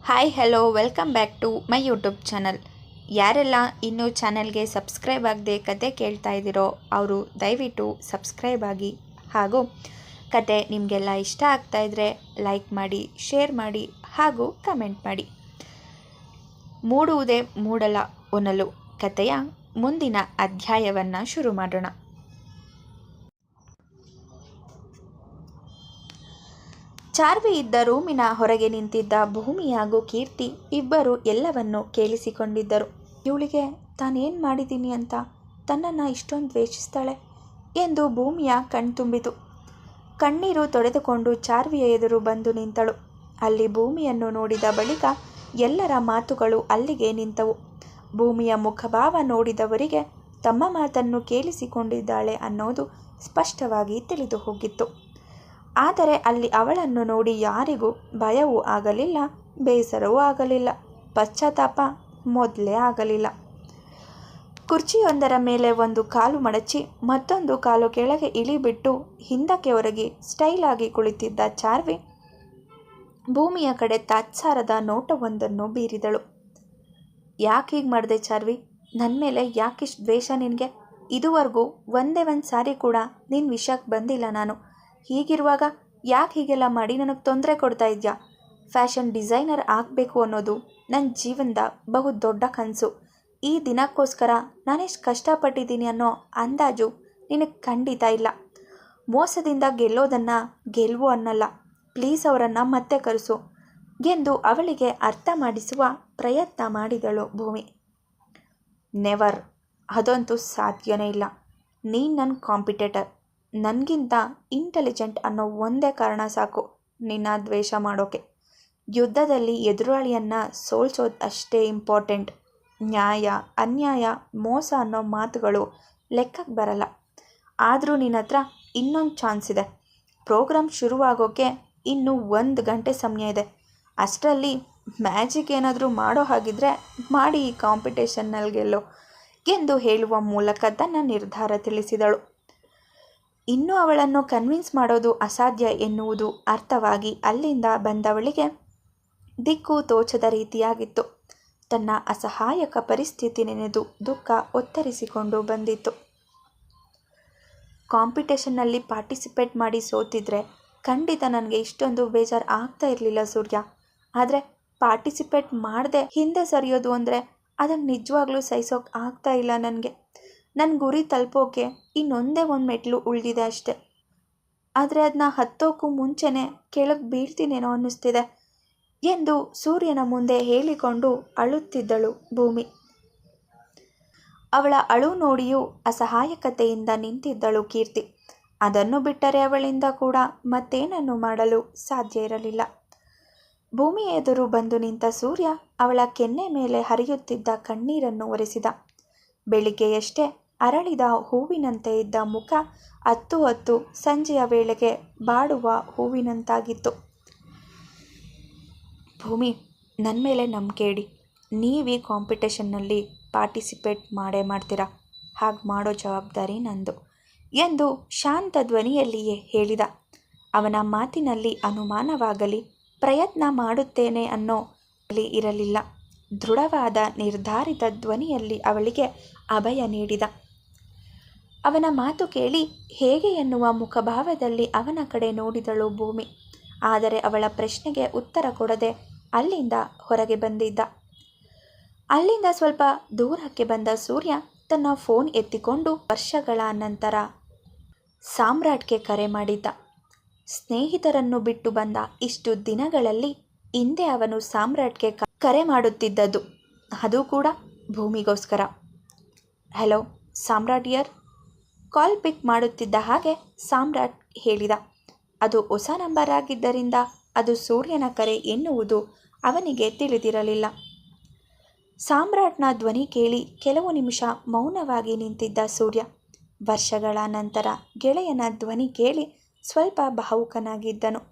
Hi hello welcome back to my YouTube channel. ಯಾರೆಲ್ಲ ಇನ್ನೂ ಚಾನಲ್ಗೆ ಸಬ್ಸ್ಕ್ರೈಬ್ ಆಗದೆ ಕತೆ ಕೇಳ್ತಾ ಇದ್ದೀರೋ ಅವರು ದಯವಿಟ್ಟು ಸಬ್ಸ್ಕ್ರೈಬ್ ಆಗಿ, ಹಾಗೂ ಕತೆ ನಿಮಗೆಲ್ಲ ಇಷ್ಟ ಆಗ್ತಾ ಇದ್ದರೆ ಲೈಕ್ ಮಾಡಿ, ಶೇರ್ ಮಾಡಿ ಹಾಗೂ ಕಮೆಂಟ್ ಮಾಡಿ. ಮೂಡುವುದೇ ಮೂಡಲ ಒನಲು ಕತೆಯ ಮುಂದಿನ ಅಧ್ಯಾಯವನ್ನು ಶುರು ಮಾಡೋಣ. ಚಾರ್ವಿ ಇದ್ದ ರೂಮಿನ ಹೊರಗೆ ನಿಂತಿದ್ದ ಭೂಮಿ ಹಾಗೂ ಕೀರ್ತಿ ಇಬ್ಬರು ಎಲ್ಲವನ್ನೂ ಕೇಳಿಸಿಕೊಂಡಿದ್ದರು. ಇವಳಿಗೆ ತಾನೇನು ಮಾಡಿದ್ದೀನಿ ಅಂತ ತನ್ನನ್ನು ಇಷ್ಟೊಂದು ದ್ವೇಷಿಸ್ತಾಳೆ ಎಂದು ಭೂಮಿಯ ಕಣ್ತುಂಬಿತು. ಕಣ್ಣೀರು ತೊಡೆದುಕೊಂಡು ಚಾರ್ವಿಯ ಎದುರು ಬಂದು ನಿಂತಳು. ಅಲ್ಲಿ ಭೂಮಿಯನ್ನು ನೋಡಿದ ಬಳಿಕ ಎಲ್ಲರ ಮಾತುಗಳು ಅಲ್ಲಿಗೆ ನಿಂತವು. ಭೂಮಿಯ ಮುಖಭಾವ ನೋಡಿದವರಿಗೆ ತಮ್ಮ ಮಾತನ್ನು ಕೇಳಿಸಿಕೊಂಡಿದ್ದಾಳೆ ಅನ್ನೋದು ಸ್ಪಷ್ಟವಾಗಿ ತಿಳಿದು ಹೋಗಿತ್ತು. ಆದರೆ ಅಲ್ಲಿ ಅವಳನ್ನು ನೋಡಿ ಯಾರಿಗೂ ಭಯವೂ ಆಗಲಿಲ್ಲ, ಬೇಸರವೂ ಆಗಲಿಲ್ಲ, ಪಶ್ಚಾತ್ತಾಪ ಮೊದಲೇ ಆಗಲಿಲ್ಲ. ಕುರ್ಚಿಯೊಂದರ ಮೇಲೆ ಒಂದು ಕಾಲು ಮಡಚಿ ಮತ್ತೊಂದು ಕಾಲು ಕೆಳಗೆ ಇಳಿಬಿಟ್ಟು ಹಿಂದಕ್ಕೆ ಒರಗಿ ಸ್ಟೈಲಾಗಿ ಕುಳಿತಿದ್ದ ಚಾರ್ವಿ ಭೂಮಿಯ ಕಡೆ ತಾತ್ಸಾರದ ನೋಟವೊಂದನ್ನು ಬೀರಿದಳು. ಯಾಕೆ ಹೀಗೆ ಮಾಡಿದೆ ಚಾರ್ವಿ? ನನ್ನ ಮೇಲೆ ಯಾಕಿಷ್ಟು ದ್ವೇಷ ನಿನಗೆ? ಇದುವರೆಗೂ ಒಂದೇ ಒಂದು ಸಾರಿ ಕೂಡ ನಿನ್ನ ವಿಷಯಕ್ಕೆ ಬಂದಿಲ್ಲ ನಾನು. ಹೀಗಿರುವಾಗ ಯಾಕೆ ಹೀಗೆಲ್ಲ ಮಾಡಿ ನನಗೆ ತೊಂದರೆ ಕೊಡ್ತಾ ಇದೆಯಾ? ಫ್ಯಾಷನ್ ಡಿಸೈನರ್ ಆಗಬೇಕು ಅನ್ನೋದು ನನ್ನ ಜೀವನದ ಬಹು ದೊಡ್ಡ ಕನಸು. ಈ ದಿನಕ್ಕೋಸ್ಕರ ನಾನೆಷ್ಟು ಕಷ್ಟಪಟ್ಟಿದ್ದೀನಿ ಅನ್ನೋ ಅಂದಾಜು ನಿನಗೆ ಖಂಡಿತ ಇಲ್ಲ. ಮೋಸದಿಂದ ಗೆಲ್ಲೋದನ್ನು ಗೆಲುವು ಅನ್ನಲ್ಲ. ಪ್ಲೀಸ್ ಅವರನ್ನು ಮತ್ತೆ ಕರೆಸು ಎಂದು ಅವಳಿಗೆ ಅರ್ಥ ಮಾಡಿಸುವ ಪ್ರಯತ್ನ ಮಾಡಿದಳು ಭೂಮಿ. ನೆವರ್, ಅದಂತೂ ಸಾಧ್ಯವೇ ಇಲ್ಲ. ನೀನು ನನ್ನ ಕಾಂಪಿಟೇಟರ್. ನನಗಿಂತ ಇಂಟೆಲಿಜೆಂಟ್ ಅನ್ನೋ ಒಂದೇ ಕಾರಣ ಸಾಕು ನಿನ್ನ ದ್ವೇಷ ಮಾಡೋಕೆ. ಯುದ್ಧದಲ್ಲಿ ಎದುರಾಳಿಯನ್ನು ಸೋಲ್ಸೋದು ಅಷ್ಟೇ ಇಂಪಾರ್ಟೆಂಟ್. ನ್ಯಾಯ, ಅನ್ಯಾಯ, ಮೋಸ ಅನ್ನೋ ಮಾತುಗಳು ಲೆಕ್ಕಕ್ಕೆ ಬರಲ್ಲ. ಆದರೂ ನಿನ್ನ ಹತ್ರ ಇನ್ನೊಂದು ಚಾನ್ಸ್ ಇದೆ. ಪ್ರೋಗ್ರಾಮ್ ಶುರುವಾಗೋಕ್ಕೆ ಇನ್ನೂ 1 ಗಂಟೆ ಸಮಯ ಇದೆ. ಅಷ್ಟರಲ್ಲಿ ಮ್ಯಾಜಿಕ್ ಏನಾದರೂ ಮಾಡೋ ಹಾಗಿದ್ರೆ ಮಾಡಿ ಈ ಕಾಂಪಿಟೇಷನ್ನಲ್ಲಿ ಗೆಲ್ಲೋ ಎಂದು ಹೇಳುವ ಮೂಲಕ ತನ್ನ ನಿರ್ಧಾರ ತಿಳಿಸಿದಳು. ಇನ್ನೂ ಅವಳನ್ನು ಕನ್ವಿನ್ಸ್ ಮಾಡೋದು ಅಸಾಧ್ಯ ಎನ್ನುವುದು ಅರ್ಥವಾಗಿ ಅಲ್ಲಿಂದ ಬಂದವಳಿಗೆ ದಿಕ್ಕು ತೋಚದ ರೀತಿಯಾಗಿತ್ತು. ತನ್ನ ಅಸಹಾಯಕ ಪರಿಸ್ಥಿತಿ ನೆನೆದು ದುಃಖ ಒತ್ತರಿಸಿಕೊಂಡು ಬಂದಿತ್ತು. ಕಾಂಪಿಟೇಷನ್ನಲ್ಲಿ ಪಾರ್ಟಿಸಿಪೇಟ್ ಮಾಡಿ ಸೋತಿದ್ರೆ ಖಂಡಿತ ನನಗೆ ಇಷ್ಟೊಂದು ಬೇಜಾರು ಆಗ್ತಾ ಇರಲಿಲ್ಲ ಸೂರ್ಯ. ಆದರೆ ಪಾರ್ಟಿಸಿಪೇಟ್ ಮಾಡದೆ ಹಿಂದೆ ಸರಿಯೋದು ಅಂದರೆ ಅದನ್ನು ನಿಜವಾಗ್ಲೂ ಸಹಿಸೋಕೆ ಆಗ್ತಾ ಇಲ್ಲ ನನಗೆ. ನನ್ನ ಗುರಿ ತಲುಪೋಕೆ ಇನ್ನೊಂದೇ ಒಂದು ಮೆಟ್ಲು ಉಳಿದಿದೆ ಅಷ್ಟೆ. ಆದರೆ ಅದನ್ನ ಹತ್ತೋಕ್ಕೂ ಮುಂಚೆನೇ ಕೆಳಗೆ ಬೀಳ್ತೀನೇನೋ ಅನ್ನಿಸ್ತಿದೆ ಎಂದು ಸೂರ್ಯನ ಮುಂದೆ ಹೇಳಿಕೊಂಡು ಅಳುತ್ತಿದ್ದಳು ಭೂಮಿ. ಅವಳ ಅಳು ನೋಡಿಯೂ ಅಸಹಾಯಕತೆಯಿಂದ ನಿಂತಿದ್ದಳು ಕೀರ್ತಿ. ಅದನ್ನು ಬಿಟ್ಟರೆ ಅವಳಿಂದ ಕೂಡ ಮತ್ತೇನನ್ನು ಮಾಡಲು ಸಾಧ್ಯ ಇರಲಿಲ್ಲ. ಭೂಮಿ ಎದುರು ಬಂದು ನಿಂತ ಸೂರ್ಯ ಅವಳ ಕೆನ್ನೆ ಮೇಲೆ ಹರಿಯುತ್ತಿದ್ದ ಕಣ್ಣೀರನ್ನು ಒರೆಸಿದ. ಬೆಳಿಗ್ಗೆಯಷ್ಟೇ ಅರಳಿದ ಹೂವಿನಂತೆ ಇದ್ದ ಮುಖ ಹತ್ತು ಸಂಜೆಯ ವೇಳೆಗೆ ಬಾಡುವ ಹೂವಿನಂತಾಗಿತ್ತು. ಭೂಮಿ, ನನ್ನ ಮೇಲೆ ನಂಬಿಕೆ ಇಡಿ. ನೀವು ಈ ಕಾಂಪಿಟೇಷನ್ನಲ್ಲಿ ಪಾರ್ಟಿಸಿಪೇಟ್ ಮಾಡೇ ಮಾಡ್ತೀರಾ. ಹಾಗೆ ಮಾಡೋ ಜವಾಬ್ದಾರಿ ನಂದು ಎಂದು ಶಾಂತ ಧ್ವನಿಯಲ್ಲಿಯೇ ಹೇಳಿದ. ಅವನ ಮಾತಿನಲ್ಲಿ ಅನುಮಾನವಾಗಲಿ ಪ್ರಯತ್ನ ಮಾಡುತ್ತೇನೆ ಅನ್ನೋ ಇರಲಿಲ್ಲ. ದೃಢವಾದ ನಿರ್ಧಾರಿತ ಧ್ವನಿಯಲ್ಲಿ ಅವಳಿಗೆ ಅಭಯ ನೀಡಿದ. ಅವನ ಮಾತು ಕೇಳಿ ಹೇಗೆ ಎನ್ನುವ ಮುಖಭಾವದಲ್ಲಿ ಅವನ ಕಡೆ ನೋಡಿದಳು ಭೂಮಿ. ಆದರೆ ಅವಳ ಪ್ರಶ್ನೆಗೆ ಉತ್ತರ ಕೊಡದೆ ಅಲ್ಲಿಂದ ಹೊರಗೆ ಬಂದಿದ್ದ. ಅಲ್ಲಿಂದ ಸ್ವಲ್ಪ ದೂರಕ್ಕೆ ಬಂದ ಸೂರ್ಯ ತನ್ನ ಫೋನ್ ಎತ್ತಿಕೊಂಡು ವರ್ಷಗಳ ನಂತರ ಸಾಮ್ರಾಟ್ಗೆ ಕರೆ ಮಾಡಿದ್ದ. ಸ್ನೇಹಿತರನ್ನು ಬಿಟ್ಟು ಬಂದ ಇಷ್ಟು ದಿನಗಳಲ್ಲಿ ಹಿಂದೆ ಅವನು ಸಾಮ್ರಾಟ್ಗೆ ಕರೆ ಮಾಡುತ್ತಿದ್ದದ್ದು, ಅದು ಕೂಡ ಭೂಮಿಗೋಸ್ಕರ. ಹಲೋ ಸಾಮ್ರಾಟ್ ಇಯರ್. ಕಾಲ್ ಪಿಕ್ ಮಾಡುತ್ತಿದ್ದ ಹಾಗೆ ಸಾಮ್ರಾಟ್ ಹೇಳಿದ. ಅದು ಹೊಸ ನಂಬರ್ ಆಗಿದ್ದರಿಂದ ಅದು ಸೂರ್ಯನ ಕರೆ ಎನ್ನುವುದು ಅವನಿಗೆ ತಿಳಿದಿರಲಿಲ್ಲ. ಸಾಮ್ರಾಟ್ನ ಧ್ವನಿ ಕೇಳಿ ಕೆಲವು ನಿಮಿಷ ಮೌನವಾಗಿ ನಿಂತಿದ್ದ ಸೂರ್ಯ ವರ್ಷಗಳ ನಂತರ ಗೆಳೆಯನ ಧ್ವನಿ ಕೇಳಿ ಸ್ವಲ್ಪ ಭಾವುಕನಾಗಿದ್ದನು.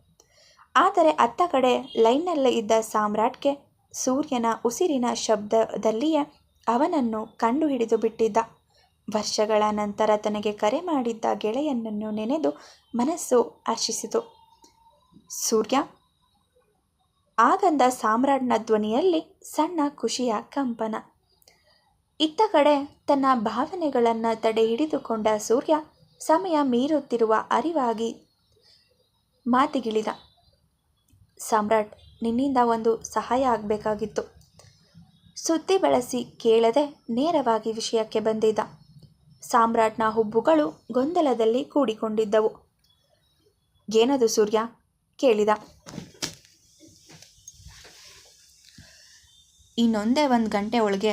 ಆದರೆ ಅತ್ತ ಕಡೆ ಲೈನ್ನಲ್ಲೇ ಇದ್ದ ಸಾಮ್ರಾಟ್ಗೆ ಸೂರ್ಯನ ಉಸಿರಿನ ಶಬ್ದದಲ್ಲಿಯೇ ಅವನನ್ನು ಕಂಡುಹಿಡಿದು ಬಿಟ್ಟಿದ್ದ. ವರ್ಷಗಳ ನಂತರ ತನಗೆ ಕರೆ ಮಾಡಿದ್ದ ಗೆಳೆಯನನ್ನು ನೆನೆದು ಮನಸ್ಸು ಹರ್ಷಿಸಿತು. ಸೂರ್ಯ, ಆಗಂದ ಸಾಮ್ರಾಟ್ನ ಧ್ವನಿಯಲ್ಲಿ ಸಣ್ಣ ಖುಷಿಯ ಕಂಪನ. ಇತ್ತ ಕಡೆ ತನ್ನ ಭಾವನೆಗಳನ್ನು ತಡೆ ಹಿಡಿದುಕೊಂಡ ಸೂರ್ಯ ಸಮಯ ಮೀರುತ್ತಿರುವ ಅರಿವಾಗಿ ಮಾತಿಗಿಳಿದ. ಸಾಮ್ರಾಟ್, ನಿನ್ನಿಂದ ಒಂದು ಸಹಾಯ ಆಗಬೇಕಾಗಿತ್ತು. ಸುದ್ದಿ ಬಳಸಿ ಕೇಳದೆ ನೇರವಾಗಿ ವಿಷಯಕ್ಕೆ ಬಂದಿದ್ದ. ಸಾಮ್ರಾಟ್ನ ಹುಬ್ಬುಗಳು ಗೊಂದಲದಲ್ಲಿ ಕೂಡಿಕೊಂಡಿದ್ದವು. ಏನದು ಸೂರ್ಯ? ಕೇಳಿದ. ಇನ್ನೊಂದೇ 1 ಗಂಟೆ ಒಳಗೆ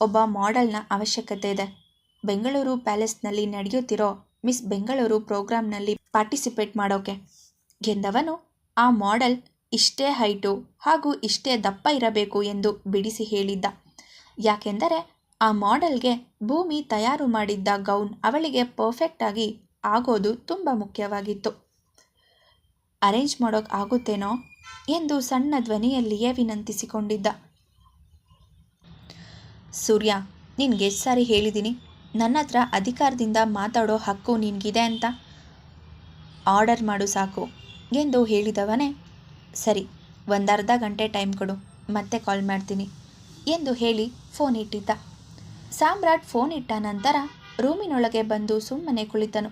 ಒಬ್ಬ ಮಾಡೆಲ್ನ ಅವಶ್ಯಕತೆ ಇದೆ. ಬೆಂಗಳೂರು ಪ್ಯಾಲೇಸ್ನಲ್ಲಿ ನಡೆಯುತ್ತಿರೋ ಮಿಸ್ ಬೆಂಗಳೂರು ಪ್ರೋಗ್ರಾಂನಲ್ಲಿ ಪಾರ್ಟಿಸಿಪೇಟ್ ಮಾಡೋಕೆ ಎಂದವನು ಆ ಮಾಡೆಲ್ ಇಷ್ಟೇ ಹೈಟು ಹಾಗೂ ಇಷ್ಟೇ ದಪ್ಪ ಇರಬೇಕು ಎಂದು ಬಿಡಿಸಿ ಹೇಳಿದ್ದ. ಯಾಕೆಂದರೆ ಆ ಮಾಡೆಲ್ಗೆ ಭೂಮಿ ತಯಾರು ಮಾಡಿದ್ದ ಗೌನ್ ಅವಳಿಗೆ ಪರ್ಫೆಕ್ಟಾಗಿ ಆಗೋದು ತುಂಬ ಮುಖ್ಯವಾಗಿತ್ತು. ಅರೇಂಜ್ ಮಾಡೋಕೆ ಆಗುತ್ತೇನೋ ಎಂದು ಸಣ್ಣ ಧ್ವನಿಯಲ್ಲಿಯೇ ವಿನಂತಿಸಿಕೊಂಡಿದ್ದ. ಸೂರ್ಯ, ನಿನ್ಗೆ ಎಷ್ಟು ಸಾರಿ ಹೇಳಿದ್ದೀನಿ, ನನ್ನ ಹತ್ರ ಅಧಿಕಾರದಿಂದ ಮಾತಾಡೋ ಹಕ್ಕು ನಿನಗಿದೆ ಅಂತ. ಆರ್ಡರ್ ಮಾಡು ಸಾಕು ಎಂದು ಹೇಳಿದವನೇ, ಸರಿ, 1/2 ಗಂಟೆ ಟೈಮ್ ಕೊಡು, ಮತ್ತೆ ಕಾಲ್ ಮಾಡ್ತೀನಿ ಎಂದು ಹೇಳಿ ಫೋನ್ ಇಟ್ಟಿದ್ದ. ಸಾಮ್ರಾಟ್ ಫೋನ್ ಇಟ್ಟ ನಂತರ ರೂಮಿನೊಳಗೆ ಬಂದು ಸುಮ್ಮನೆ ಕುಳಿತನು.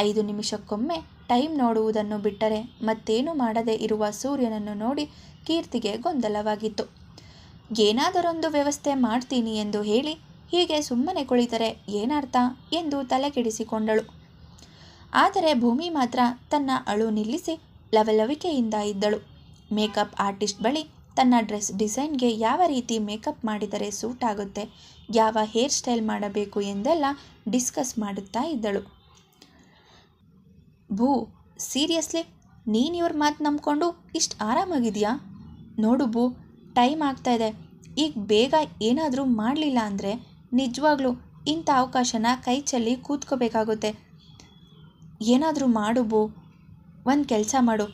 5 ನಿಮಿಷಕ್ಕೊಮ್ಮೆ ಟೈಮ್ ನೋಡುವುದನ್ನು ಬಿಟ್ಟರೆ ಮತ್ತೇನು ಮಾಡದೇ ಇರುವ ಸೂರ್ಯನನ್ನು ನೋಡಿ ಕೀರ್ತಿಗೆ ಗೊಂದಲವಾಗಿತ್ತು. ಏನಾದರೊಂದು ವ್ಯವಸ್ಥೆ ಮಾಡ್ತೀನಿ ಎಂದು ಹೇಳಿ ಹೀಗೆ ಸುಮ್ಮನೆ ಕುಳಿತರೆ ಏನರ್ಥ ಎಂದು ತಲೆಕೆಡಿಸಿಕೊಂಡಳು. ಆದರೆ ಭೂಮಿ ಮಾತ್ರ ತನ್ನ ಅಳು ನಿಲ್ಲಿಸಿ ಲವಲವಿಕೆಯಿಂದ ಇದ್ದಳು. ಮೇಕಪ್ ಆರ್ಟಿಸ್ಟ್ ಬಳಿ ತನ್ನ ಡ್ರೆಸ್ ಡಿಸೈನ್ಗೆ ಯಾವ ರೀತಿ ಮೇಕಪ್ ಮಾಡಿದರೆ ಸೂಟ್ ಆಗುತ್ತೆ, ಯಾವ ಹೇರ್ ಸ್ಟೈಲ್ ಮಾಡಬೇಕು ಎಂದೆಲ್ಲ ಡಿಸ್ಕಸ್ ಮಾಡುತ್ತಾ ಇದ್ದಳು. ಭೂ, ಸೀರಿಯಸ್ಲಿ ನೀನು ಇವ್ರ ಮಾತು ನಂಬ್ಕೊಂಡು ಇಷ್ಟು ಆರಾಮಾಗಿದೆಯಾ? ನೋಡು ಭೂ, ಟೈಮ್ ಆಗ್ತಾ ಇದೆ. ಈಗ ಬೇಗ ಏನಾದರೂ ಮಾಡಲಿಲ್ಲ ಅಂದರೆ ನಿಜವಾಗ್ಲೂ ಇಂಥ ಅವಕಾಶನ ಕೈ ಚೆಲ್ಲಿ ಕೂತ್ಕೋಬೇಕಾಗುತ್ತೆ. ಏನಾದರೂ ಮಾಡು ಭೂ. ಒಂದು ಕೆಲಸ ಮಾಡು,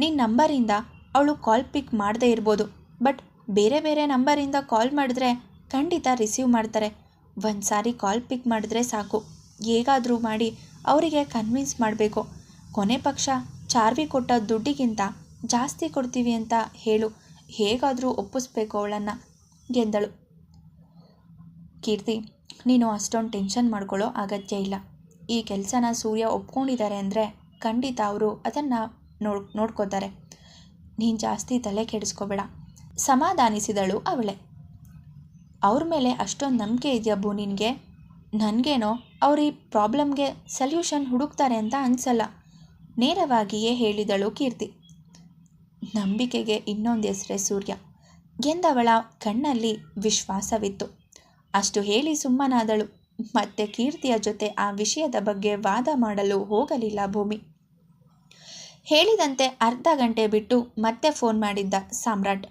ನಿನ್ನ ನಂಬರಿಂದ ಅವಳು ಕಾಲ್ ಪಿಕ್ ಮಾಡದೇ ಇರ್ಬೋದು, ಬಟ್ ಬೇರೆ ಬೇರೆ ನಂಬರಿಂದ ಕಾಲ್ ಮಾಡಿದ್ರೆ ಖಂಡಿತ ರಿಸೀವ್ ಮಾಡ್ತಾರೆ. ಒಂದು ಸಾರಿ ಕಾಲ್ ಪಿಕ್ ಮಾಡಿದ್ರೆ ಸಾಕು. ಹೇಗಾದರೂ ಮಾಡಿ ಅವರಿಗೆ ಕನ್ವಿನ್ಸ್ ಮಾಡಬೇಕು. ಕೊನೆ ಪಕ್ಷ ಚಾರ್ವಿ ಕೊಟ್ಟ ದುಡ್ಡಿಗಿಂತ ಜಾಸ್ತಿ ಕೊಡ್ತೀವಿ ಅಂತ ಹೇಳು. ಹೇಗಾದರೂ ಒಪ್ಪಿಸ್ಬೇಕು ಅವಳನ್ನು ಎಂದಳು. ಕೀರ್ತಿ, ನೀನು ಅಷ್ಟೊಂದು ಟೆನ್ಷನ್ ಮಾಡ್ಕೊಳ್ಳೋ ಅಗತ್ಯ ಇಲ್ಲ. ಈ ಕೆಲಸನ ಸೂರ್ಯ ಒಪ್ಕೊಂಡಿದ್ದಾರೆ ಅಂದರೆ ಖಂಡಿತ ಅವರು ಅದನ್ನು ನೋಡ್ಕೋತಾರೆ. ನೀನು ಜಾಸ್ತಿ ತಲೆ ಕೆಡಿಸ್ಕೋಬೇಡ, ಸಮಾಧಾನಿಸಿದಳು ಅವಳೇ. ಅವ್ರ ಮೇಲೆ ಅಷ್ಟೊಂದು ನಂಬಿಕೆ ಇದೆಯಾ ಭೂ ನಿನಗೆ? ನನಗೇನೋ ಅವ್ರ ಈ ಪ್ರಾಬ್ಲಮ್ಗೆ ಸಲ್ಯೂಷನ್ ಹುಡುಕ್ತಾರೆ ಅಂತ ಅನಿಸಲ್ಲ, ನೇರವಾಗಿಯೇ ಹೇಳಿದಳು ಕೀರ್ತಿ. ನಂಬಿಕೆಗೆ ಇನ್ನೊಂದು ಹೆಸರೇ ಸೂರ್ಯ ಎಂದವಳ ಕಣ್ಣಲ್ಲಿ ವಿಶ್ವಾಸವಿತ್ತು. ಅಷ್ಟು ಹೇಳಿ ಸುಮ್ಮನಾದಳು. ಮತ್ತೆ ಕೀರ್ತಿಯ ಜೊತೆ ಆ ವಿಷಯದ ಬಗ್ಗೆ ವಾದ ಮಾಡಲು ಹೋಗಲಿಲ್ಲ ಭೂಮಿ. ಹೇಳಿದಂತೆ 1/2 ಗಂಟೆ ಬಿಟ್ಟು ಮತ್ತೆ ಫೋನ್ ಮಾಡಿದ್ದ ಸಾಮ್ರಾಟ್.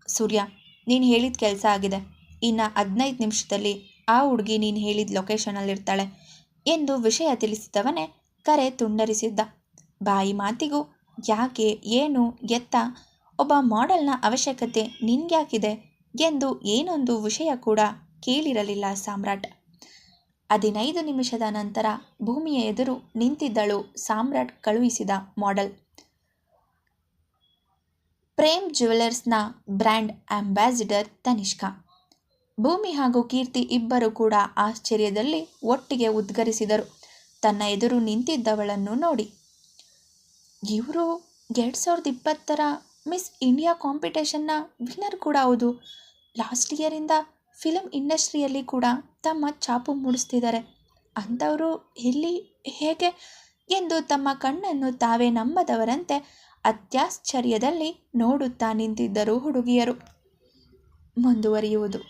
ಸೂರ್ಯ, ನೀನು ಹೇಳಿದ ಕೆಲಸ ಆಗಿದೆ. ಇನ್ನು 15 ನಿಮಿಷದಲ್ಲಿ ಆ ಹುಡುಗಿ ನೀನು ಹೇಳಿದ ಲೊಕೇಶನಲ್ಲಿರ್ತಾಳೆ ಎಂದು ವಿಷಯ ತಿಳಿಸಿದವನೇ ಕರೆ ತುಂಡರಿಸಿದ್ದ. ಬಾಯಿ ಮಾತಿಗೂ ಯಾಕೆ, ಏನು, ಎತ್ತ, ಒಬ್ಬ ಮಾಡೆಲ್ನ ಅವಶ್ಯಕತೆ ನಿನ್ಗ್ಯಾಕಿದೆ ಎಂದು ಏನೊಂದು ವಿಷಯ ಕೂಡ ಕೇಳಿರಲಿಲ್ಲ ಸಾಮ್ರಾಟ್. 15 ನಿಮಿಷದ ನಂತರ ಭೂಮಿಯ ಎದುರು ನಿಂತಿದ್ದಳು ಸಾಮ್ರಾಟ್ ಕಳುಹಿಸಿದ ಮಾಡೆಲ್. ಪ್ರೇಮ್ ಜ್ಯುವೆಲರ್ಸ್ನ ಬ್ರ್ಯಾಂಡ್ ಅಂಬಾಸಿಡರ್ ತನಿಷ್ಕಾ. ಭೂಮಿ ಹಾಗೂ ಕೀರ್ತಿ ಇಬ್ಬರು ಕೂಡ ಆಶ್ಚರ್ಯದಲ್ಲಿ ಒಟ್ಟಿಗೆ ಉದ್ಗರಿಸಿದರು ತನ್ನ ಎದುರು ನಿಂತಿದ್ದವಳನ್ನು ನೋಡಿ. ಇವರು 2020ರ ಮಿಸ್ ಇಂಡಿಯಾ ಕಾಂಪಿಟೇಷನ್ನ ವಿನ್ನರ್ ಕೂಡ ಹೌದು. ಲಾಸ್ಟ್ ಇಯರಿಂದ ಫಿಲಮ್ ಇಂಡಸ್ಟ್ರಿಯಲ್ಲಿ ಕೂಡ ತಮ್ಮ ಛಾಪು ಮೂಡಿಸ್ತಿದ್ದಾರೆ. ಅಂಥವರು ಎಲ್ಲಿ, ಹೇಗೆ ಎಂದು ತಮ್ಮ ಕಣ್ಣನ್ನು ತಾವೇ ನಂಬದವರಂತೆ ಅತ್ಯಾಶ್ಚರ್ಯದಲ್ಲಿ ನೋಡುತ್ತಾ ನಿಂತಿದ್ದರು ಹುಡುಗಿಯರು. ಮುಂದುವರಿಯುವುದು.